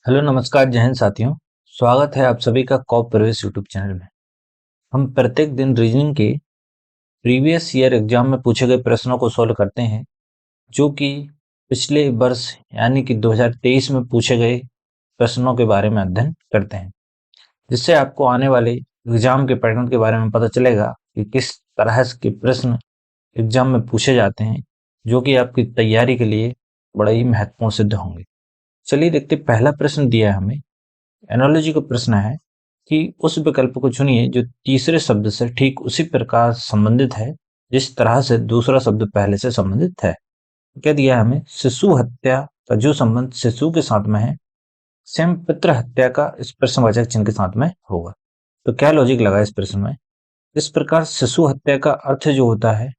Hello नमस्कार जय हिंद साथियों। स्वागत है आप सभी का कॉप प्रवेश यूट्यूब चैनल में। हम प्रत्येक दिन रीजनिंग के प्रीवियस ईयर एग्जाम में पूछे गए प्रश्नों को सॉल्व करते हैं, जो कि पिछले वर्ष यानी कि 2023 में पूछे गए प्रश्नों के बारे में अध्ययन करते हैं, जिससे आपको आने वाले एग्जाम के पैटर्न के बारे में पता चलेगा कि किस तरह के प्रश्न एग्जाम में पूछे जाते हैं, जो कि आपकी तैयारी के लिए बड़ा ही महत्वपूर्ण सिद्ध होंगे। चलिए देखते, पहला प्रश्न दिया है हमें, एनालॉजी का प्रश्न है कि उस विकल्प को चुनिए जो तीसरे शब्द से ठीक उसी प्रकार संबंधित है जिस तरह से दूसरा शब्द पहले से संबंधित है। क्या दिया है हमें? शिशु हत्या का जो संबंध शिशु के साथ में है, सेम पितृ हत्या का इस प्रश्नवाचक चिन्ह के साथ में होगा। तो क्या लॉजिक लगा इस प्रश्न में? इस प्रकार शिशु हत्या का अर्थ जो होता है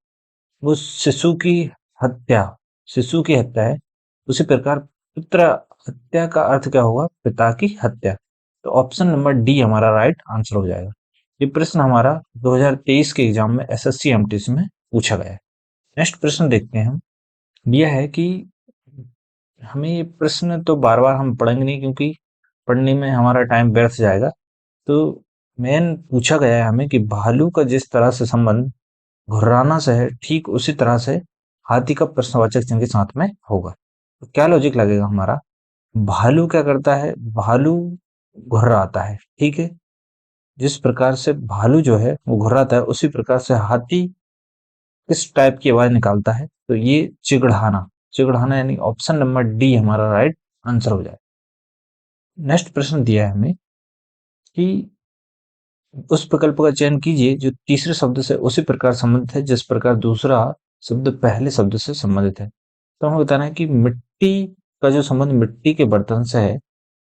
वो शिशु की हत्या है। उसी प्रकार पुत्र हत्या का अर्थ क्या होगा? पिता की हत्या। तो ऑप्शन नंबर डी हमारा राइट आंसर हो जाएगा। ये प्रश्न हमारा 2023 के एग्जाम में एसएससी एमटीसी में पूछा गया है। नेक्स्ट प्रश्न देखते हैं हम। यह है कि हमें ये प्रश्न तो बार बार हम पढ़ेंगे नहीं, क्योंकि पढ़ने में हमारा टाइम व्यर्थ जाएगा। तो मेन पूछा गया है हमें कि भालू का जिस तरह से संबंध घुर्राना से है, ठीक उसी तरह से हाथी का प्रश्नवाचक चिन्ह के साथ में होगा। तो क्या लॉजिक लगेगा हमारा? भालू क्या करता है? भालू घुर्राता है, ठीक है। जिस प्रकार से भालू जो है वो घुर्राता है, उसी प्रकार से हाथी किस टाइप की आवाज निकालता है? तो ये चिगढ़ाना। चिगढ़ाना यानी ऑप्शन नंबर डी हमारा राइट आंसर हो जाए। नेक्स्ट प्रश्न दिया है हमें कि उस विकल्प का चयन कीजिए जो तीसरे शब्द से उसी प्रकार संबंधित है जिस प्रकार दूसरा शब्द पहले शब्द से संबंधित है। तो हमें बताना है कि मिट्टी का जो संबंध मिट्टी के बर्तन से है,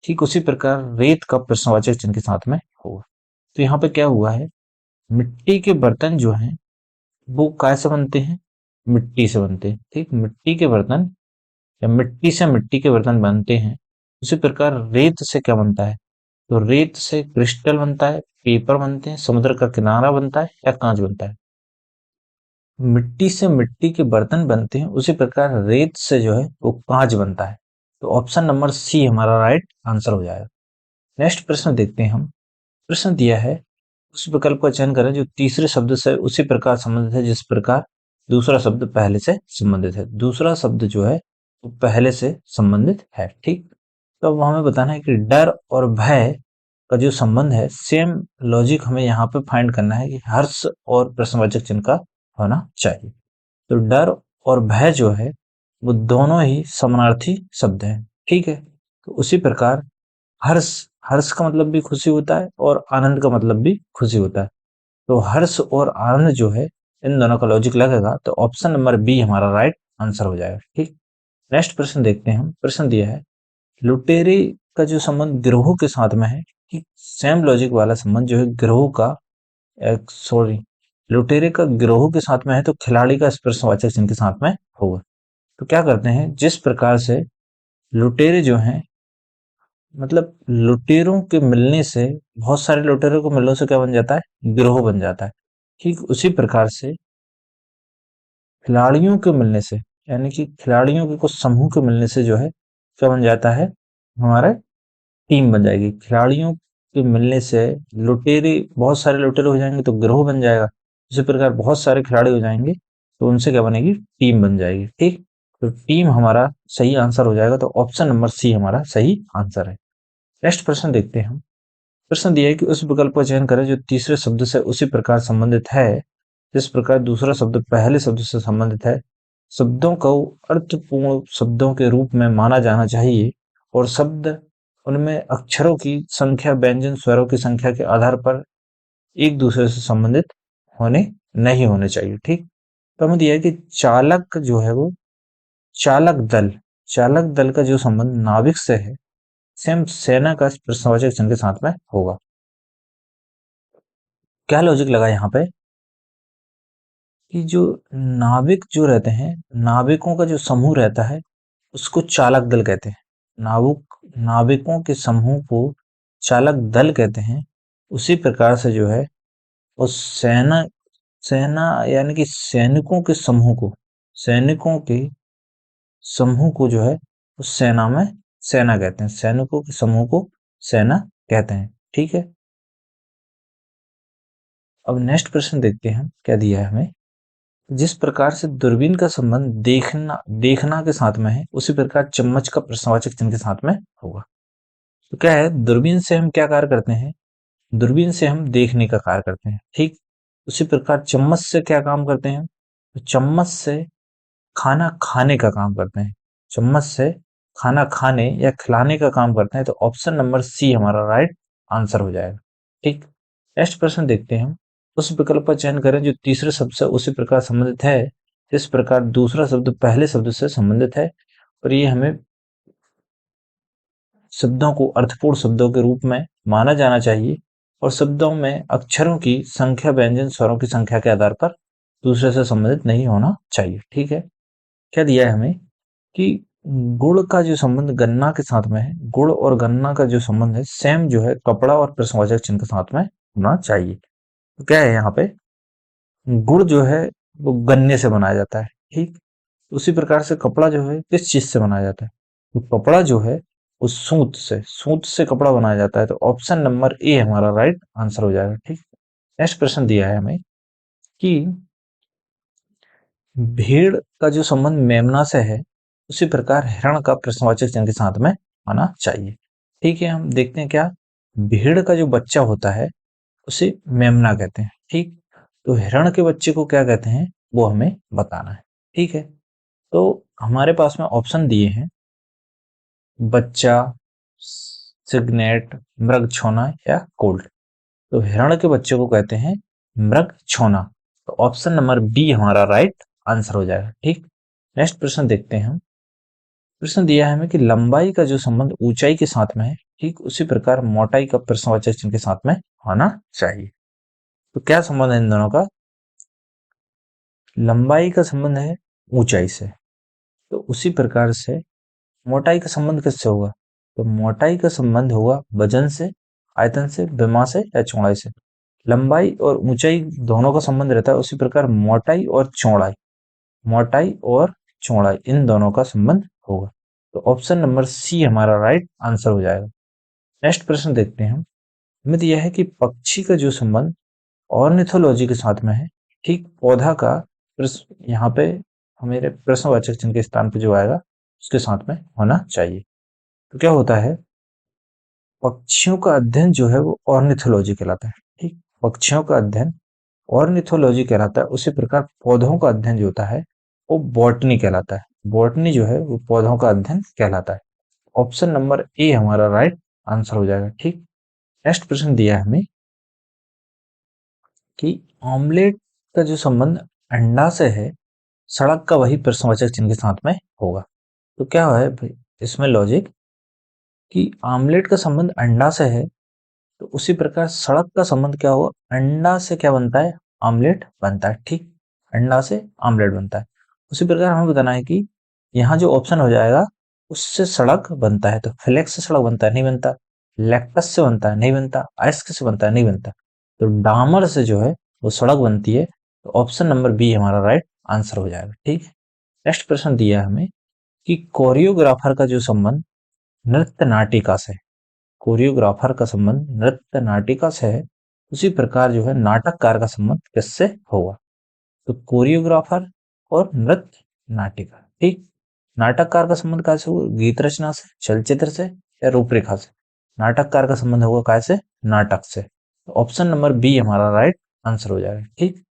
ठीक उसी प्रकार रेत का प्रश्नवाचक चिन्ह के साथ में होगा। तो यहाँ पे क्या हुआ है? मिट्टी के बर्तन जो हैं वो काय से बनते हैं? मिट्टी से बनते हैं, ठीक। मिट्टी के बर्तन या मिट्टी से मिट्टी के बर्तन बनते हैं। उसी प्रकार रेत से क्या बनता है? तो रेत से क्रिस्टल बनता है, पेपर बनते हैं, समुद्र का किनारा बनता है या कांच बनता है। मिट्टी से मिट्टी के बर्तन बनते हैं, उसी प्रकार रेत से जो है वो कांच बनता है। तो ऑप्शन नंबर सी हमारा राइट आंसर हो जाएगा। नेक्स्ट प्रश्न देखते हैं हम। प्रश्न दिया है, उस विकल्प का चयन करें जो तीसरे शब्द से उसी प्रकार संबंधित है जिस प्रकार दूसरा शब्द पहले से संबंधित है। दूसरा शब्द जो है वो पहले से संबंधित है, ठीक। तो अब हमें बताना है कि डर और भय का जो संबंध है, सेम लॉजिक हमें यहाँ पे फाइंड करना है कि हर्ष और प्रश्नवाचक चिन्ह का होना चाहिए। तो डर और भय जो है वो दोनों ही समानार्थी शब्द हैं, ठीक है। तो उसी प्रकार हर्ष, हर्ष का मतलब भी खुशी होता है और आनंद का मतलब भी खुशी होता है। तो हर्ष और आनंद जो है इन दोनों का लॉजिक लगेगा। तो ऑप्शन नंबर बी हमारा राइट आंसर हो जाएगा, ठीक। नेक्स्ट प्रश्न देखते हैं हम। प्रश्न दिया है, लुटेरे का जो संबंध गिरोह के साथ में है, ठीक। सेम लॉजिक वाला संबंध जो है गिरोह का, सॉरी, लुटेरे का गिरोह के साथ में है तो खिलाड़ी का प्रश्नवाचक चिन्ह के साथ में होगा। तो क्या करते हैं, जिस प्रकार से लुटेरे जो हैं, मतलब लुटेरों के मिलने से, बहुत सारे लुटेरों को मिलने से क्या बन जाता है? गिरोह बन जाता है। ठीक उसी प्रकार से खिलाड़ियों के मिलने से, यानी कि खिलाड़ियों के कुछ समूह के मिलने से जो है क्या बन जाता है? हमारा टीम बन जाएगी। खिलाड़ियों के मिलने से लुटेरे, बहुत सारे लुटेरे हो जाएंगे तो गिरोह बन जाएगा। इसी प्रकार बहुत सारे खिलाड़ी हो जाएंगे तो उनसे क्या बनेगी? टीम बन जाएगी, ठीक। तो टीम हमारा सही आंसर हो जाएगा। तो ऑप्शन नंबर सी हमारा सही आंसर है। नेक्स्ट प्रश्न देखते हैं हम। प्रश्न दिया है कि उस विकल्प का चयन करें जो तीसरे शब्द से उसी प्रकार संबंधित है जिस प्रकार दूसरा शब्द पहले शब्द से संबंधित है। शब्दों को अर्थपूर्ण शब्दों के रूप में माना जाना चाहिए और शब्द उनमें अक्षरों की संख्या, व्यंजन स्वरों की संख्या के आधार पर एक दूसरे से संबंधित होने नहीं होने चाहिए, ठीक। तो हमें दिया है कि चालक जो है वो चालक दल, चालक दल का जो संबंध नाविक से है, सेम सेना का प्रश्नवाचक चिन्ह के साथ में होगा। क्या लॉजिक लगा यहाँ पे कि जो नाविक जो रहते हैं, नाविकों का जो समूह रहता है उसको चालक दल कहते हैं। नाविकों के समूह को चालक दल कहते हैं। उसी प्रकार से जो है उस सेना, सेना यानी कि सैनिकों के समूह को जो है उस सेना में सेना कहते हैं, सैनिकों के समूह को सेना कहते हैं। ठीक है, अब नेक्स्ट प्रश्न देखते हैं क्या दिया है हमें। जिस प्रकार से दूरबीन का संबंध देखना के साथ में है, उसी प्रकार चम्मच का प्रश्नवाचक चिन्ह के साथ में होगा। तो क्या है, दूरबीन से हम क्या कार्य करते हैं, दूरबीन से हम देखने का कार्य करते हैं। ठीक, उसी प्रकार चम्मच से क्या काम करते हैं, तो चम्मच से खाना खाने का काम करते हैं, चम्मच से खाना खाने या खिलाने का काम करते हैं। तो ऑप्शन नंबर सी हमारा राइट आंसर हो जाएगा। ठीक, नेक्स्ट प्रश्न देखते हैं हम। उस विकल्प का चयन करें जो तीसरे शब्द से उसी प्रकार संबंधित है जिस प्रकार दूसरा शब्द पहले शब्द से संबंधित है, और ये हमें शब्दों को अर्थपूर्ण शब्दों के रूप में माना जाना चाहिए, और शब्दों में अक्षरों की संख्या व्यंजन स्वरों की संख्या के आधार पर दूसरे से संबंधित नहीं होना चाहिए। ठीक है, क्या दिया है हमें कि गुड़ का जो संबंध गन्ना के साथ में है, गुड़ और गन्ना का जो संबंध है सेम जो है कपड़ा और प्रश्नवाचक चिन्ह के साथ में होना चाहिए। तो क्या है यहाँ पे, गुड़ जो है वो गन्ने से बनाया जाता है। ठीक, उसी प्रकार से कपड़ा जो है किस चीज से बनाया जाता है, तो कपड़ा जो है वो सूत से कपड़ा बनाया जाता है। तो ऑप्शन नंबर ए हमारा राइट आंसर हो जाएगा। ठीक, नेक्स्ट प्रश्न दिया है हमें कि भेड़ का जो संबंध मेमना से है उसी प्रकार हिरण का प्रश्नवाचक चिन्ह के साथ में आना चाहिए। ठीक है, हम देखते हैं क्या, भेड़ का जो बच्चा होता है उसे मेमना कहते हैं। ठीक, तो हिरण के बच्चे को क्या कहते हैं वो हमें बताना है। ठीक है, तो हमारे पास में ऑप्शन दिए हैं, बच्चा, सिग्नेट, मृग छोना या कोल्ड। तो हिरण के बच्चे को कहते हैं मृग छोना। तो ऑप्शन नंबर बी हमारा राइट आंसर हो जाएगा। ठीक, नेक्स्ट प्रश्न देखते हैं हम। प्रश्न दिया है हमें कि लंबाई का जो संबंध ऊंचाई के साथ में है, ठीक उसी प्रकार मोटाई का प्रश्नवाचक चिन्ह के साथ में होना चाहिए। तो क्या संबंध है इन दोनों का, लंबाई का संबंध है ऊंचाई से, तो उसी प्रकार से मोटाई का संबंध किससे होगा, तो मोटाई का संबंध होगा वजन से, आयतन से, विमा से या चौड़ाई से। लंबाई और ऊंचाई दोनों का संबंध रहता है, उसी प्रकार मोटाई और चौड़ाई इन दोनों का संबंध होगा। तो ऑप्शन नंबर सी हमारा राइट आंसर हो जाएगा। नेक्स्ट प्रश्न देखते हैं हम। हमें दिया है कि पक्षी का जो संबंध ऑर्निथोलॉजी के साथ में है, ठीक पौधा का यहाँ पे हमारे प्रश्नवाचक चिन्ह के स्थान पे जो आएगा उसके साथ में होना चाहिए। तो क्या होता है, पक्षियों का अध्ययन जो है वो ऑर्निथोलॉजी कहलाता है। ठीक, पक्षियों का अध्ययन ऑर्निथोलॉजी कहलाता है। उसी प्रकार पौधों का अध्ययन जो होता है वो बॉटनी कहलाता है। बॉटनी जो है वो पौधों का अध्ययन कहलाता है। ऑप्शन नंबर ए हमारा राइट आंसर हो जाएगा। ठीक, नेक्स्ट प्रश्न दिया है हमें कि ऑमलेट का जो संबंध अंडा से है, सड़क का वही प्रश्नवाचक चिन्ह के साथ में होगा। तो क्या है भाई इसमें लॉजिक, कि आमलेट का संबंध अंडा से है, तो उसी प्रकार सड़क का संबंध क्या होगा, अंडा से क्या बनता है, आमलेट बनता है। ठीक, अंडा से आमलेट बनता है। उसी प्रकार हमें बताना है कि यहाँ जो ऑप्शन हो जाएगा उससे सड़क बनता है। तो फ्लेक्स से सड़क बनता है, नहीं बनता। लैक्टस से बनता है, नहीं बनता। आयस्क से बनता है, नहीं बनता। तो डामर से जो है वो सड़क बनती है। तो ऑप्शन नंबर बी हमारा राइट आंसर हो जाएगा। ठीक, नेक्स्ट प्रश्न दिया है हमें कि कोरियोग्राफर का जो संबंध नृत्य नाटिका से, कोरियोग्राफर का संबंध नृत्य नाटिका से है, उसी प्रकार जो है नाटककार का संबंध किससे होगा। तो कोरियोग्राफर और नृत्य नाटिका। ठीक, नाटककार का संबंध कैसे होगा, गीत रचना से, चलचित्र से या रूपरेखा से। नाटककार का संबंध होगा कैसे, नाटक से। तो ऑप्शन नंबर बी हमारा राइट आंसर हो जाएगा। ठीक,